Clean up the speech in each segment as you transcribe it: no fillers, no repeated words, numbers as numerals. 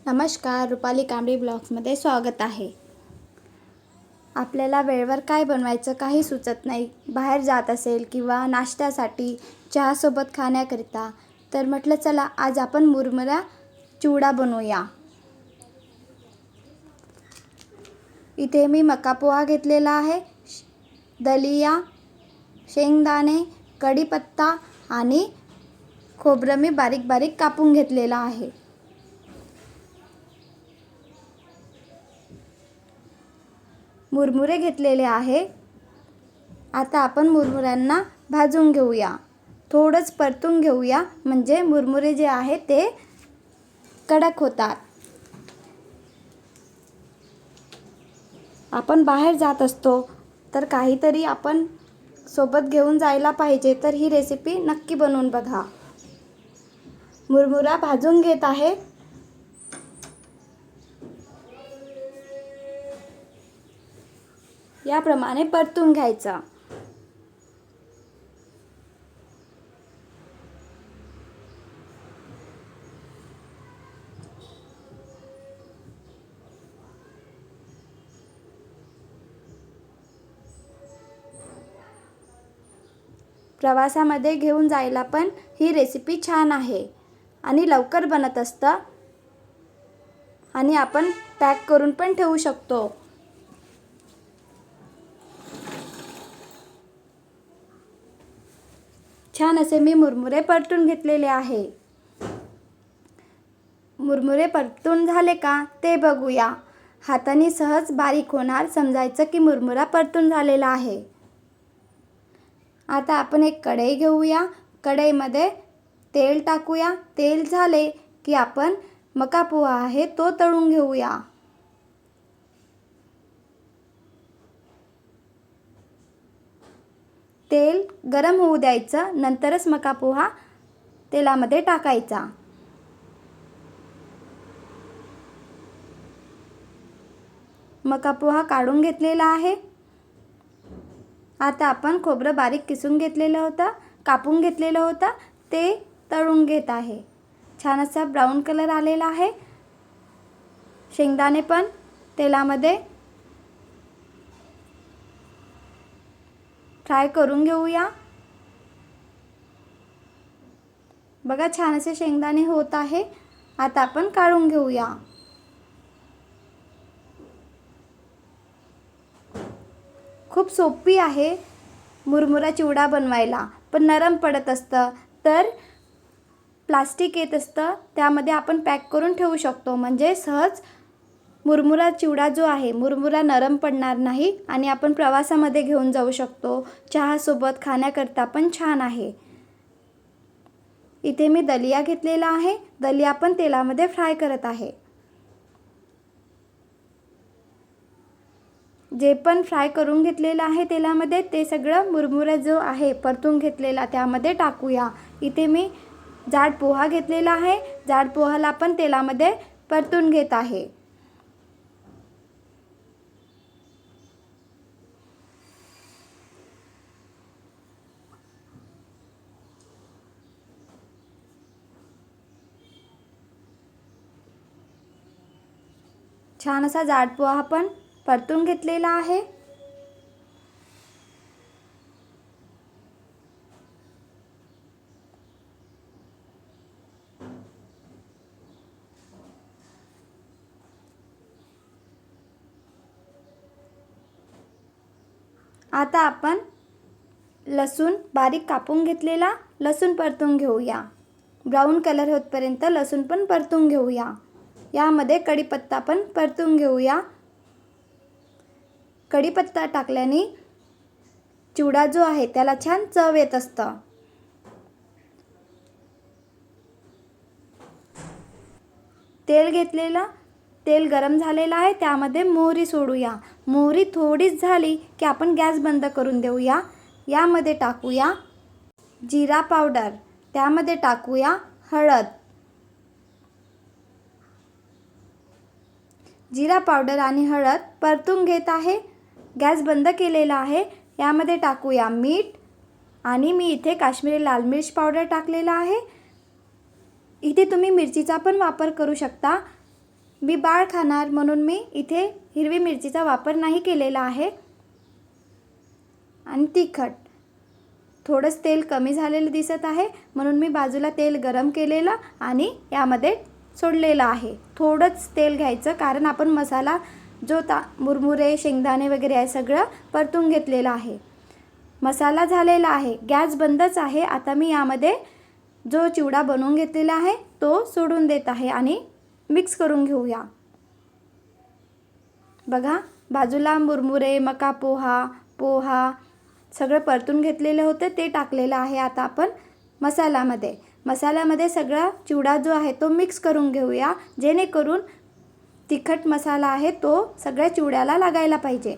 नमस्कार, रुपाली कांबळी ब्लॉग्समध्ये स्वागत आहे. आपल्याला वेळेवर काय बनवायचं काही सुचत नाही, बाहेर जात असेल किंवा नाश्त्यासाठी चहासोबत खाण्याकरिता, तर म्हटलं चला आज आपण मुरमुरा चिवडा बनवूया. इथे मी मका पोहा घेतलेला आहे, दलिया, शेंगदाणे, कढीपत्ता आणि खोबरं मी बारीक बारीक कापून घेतलेला आहे. मुरमुरे घेतलेले आहे. आता आपण मुरमुऱ्यांना भाजून घेऊया, थोडंच परतून घेऊया, म्हणजे मुरमुरे जे आहे ते कडक होतात. आपण बाहेर जात असतो तर काहीतरी आपण सोबत घेऊन जायला पाहिजे, तर ही रेसिपी नक्की बनवून बघा. मुरमुरा भाजून घेत आहे. याप्रमाणे परतून घ्यायचा. प्रवासामध्ये घेऊन जायला पण ही रेसिपी छान आहे आणि लवकर बनत असतं आणि आपण पॅक करून पण ठेवू शकतो. छान असे मी मुरमुरे परतून घेतलेले आहे. मुरमुरे परतून झाले का ते बघूया. हाताने सहज बारीक होणार, समजायचं की मुरमुरा परतून झालेला आहे. आता आपण एक कढई घेऊया. कढईमध्ये तेल टाकूया. तेल झाले की आपण मका पोहा आहे तो तळून घेऊया. तेल गरम होऊ द्यायचं, नंतरच मका पोहा तेलामध्ये टाकायचा. मका पोहा काढून घेतलेला आहे. आता आपण खोबरं बारीक किसून घेतलेलं होतं, कापून घेतलेलं होतं, ते तळून घेत आहे. छान असा ब्राऊन कलर आलेला आहे. शेंगदाणे पण तेलामध्ये फ्राय करून घेऊया. बघा छान असे शेंगदाणे होत आहे. आता आपण काढून घेऊया. खूप सोपी आहे मुरमुरा चिवडा बनवायला, पण नरम पडत असतं, तर प्लास्टिक येत असतं, त्यामध्ये आपण पॅक करून ठेवू शकतो, म्हणजे सहज मुरमुरा चिवडा जो आहे, मुरमुरा नरम पडणार नाही आणि आपण प्रवासामध्ये घेऊन जाऊ शकतो. चहासोबत खाण्याकरता पण छान आहे. इथे मी दलिया घेतलेला आहे. दलिया पण तेलामध्ये फ्राय करत आहे. जे पण फ्राय करून घेतलेलं आहे तेलामध्ये, ते सगळं मुरमुरा जो आहे परतून घेतलेला त्यामध्ये टाकूया. इथे मी जाड पोहा घेतलेला आहे. जाड पोहाला पण तेलामध्ये परतून घेत आहे. छान असा जाड पोहा पण परतून घेतलेला आहे. आता आपण लसूण बारीक कापून घेतलेला लसूण परतून घेऊया. ब्राऊन कलर होतपर्यंत लसूण पण परतून घेऊया. यामध्ये कढीपत्ता पण परतून घेऊया. कढीपत्ता टाकल्याने चिवडा जो आहे त्याला छान चव येत असतं. तेल घेतलेलं, तेल गरम झालेलं आहे, त्यामध्ये मोहरी सोडूया. मोहरी थोडीच झाली की आपण गॅस बंद करून देऊया. यामध्ये टाकूया जिरा पावडर, त्यामध्ये टाकूया हळद. जिरा पावडर आणि हळद परतून घेत आहे. गॅस बंद केलेला आहे. यामध्ये टाकूया मीठ आणि मी इथे काश्मीरी लाल मिर्च पावडर टाकलेला आहे. इथे तुम्ही मिरचीचा पण वापर करू शकता. मी बाळ खाणार म्हणून मी इथे हिरवी मिरचीचा वापर नाही केलेला आहे. आणि तिखट थोडंच तेल कमी झालेलं दिसत आहे म्हणून मी बाजूला तेल गरम केलेलं आणि यामध्ये सोडलेलं आहे. थोडंच तेल घ्यायचं कारण आपण मसाला जो मुरमुरे शेंगदाणे वगैरे आहे सगळं परतून घेतलेलं आहे. मसाला झालेला आहे. गॅस बंदच आहे. आता मी यामध्ये जो चिवडा बनवून घेतलेला आहे तो सोडून देत आहे आणि मिक्स करून घेऊया. बघा बाजूला मुरमुरे मका पोहा सगळं परतून घेतलेलं होतं ते टाकलेलं आहे. आता आपण मसाल्यामध्ये सगळा चिवडा जो आहे तो मिक्स करून घेऊया जेणेकरून तिखट मसाला आहे तो सगळ्या चिवड्याला लागायला पाहिजे.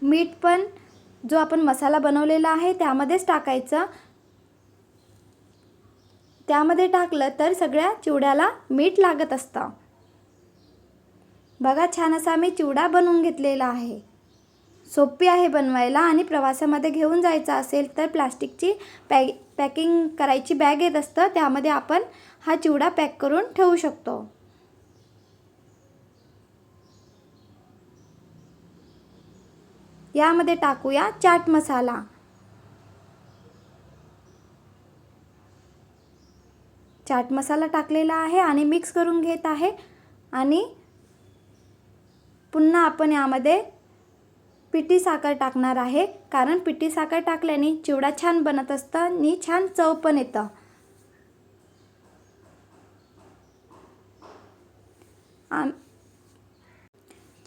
मीठ पण जो आपण मसाला बनवलेला आहे त्यामध्येच टाकायचं. त्यामध्ये टाकलं तर सगळ्या चिवड्याला मीठ लागत असतं. बघा छान असा मी चिवडा बनवून घेतलेला आहे. सोपी आहे बनवायला आणि प्रवासामध्ये घेऊन जायचं असेल तर प्लास्टिकची पॅकिंग करायची बॅग येत असतं त्यामध्ये आपण हा चिवडा पॅक करून ठेवू शकतो. यामध्ये टाकूया चाट मसाला. चाट मसाला टाकलेला आहे आणि मिक्स करून घेत आहे. आणि पुन्हा आपण यामध्ये पिठी साखर टाकणार आहे कारण पिठी साखर टाकल्याने चिवडा छान बनत असतं आणि छान चव पण येतं.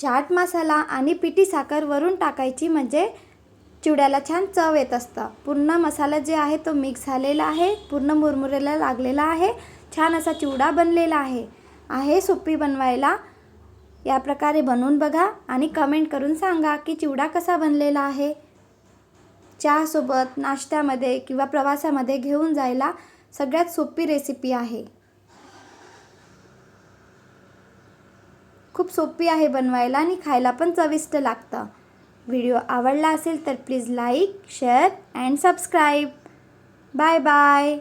चाट मसाला आणि पिठी साखर वरून टाकायची म्हणजे चिवड्याला छान चव येत असतं. पूर्ण मसाला जे आहे तो मिक्स झालेला आहे. पूर्ण मुरमुरेला लागलेला आहे. छान असा चिवडा बनलेला आहे सोपी बनवायला. या प्रकारे बनवून बघा आणि कमेंट करून सांगा की चिवडा कसा बनलेला आहे. चहासोबत नाश्त्यामध्ये किंवा प्रवासामध्ये घेऊन जायला सगळ्यात सोपी रेसिपी आहे. खूप सोपी आहे बनवायला आणि खायला पण चविष्ट लागतं. व्हिडिओ आवडला असेल तर please like share and subscribe. Bye bye.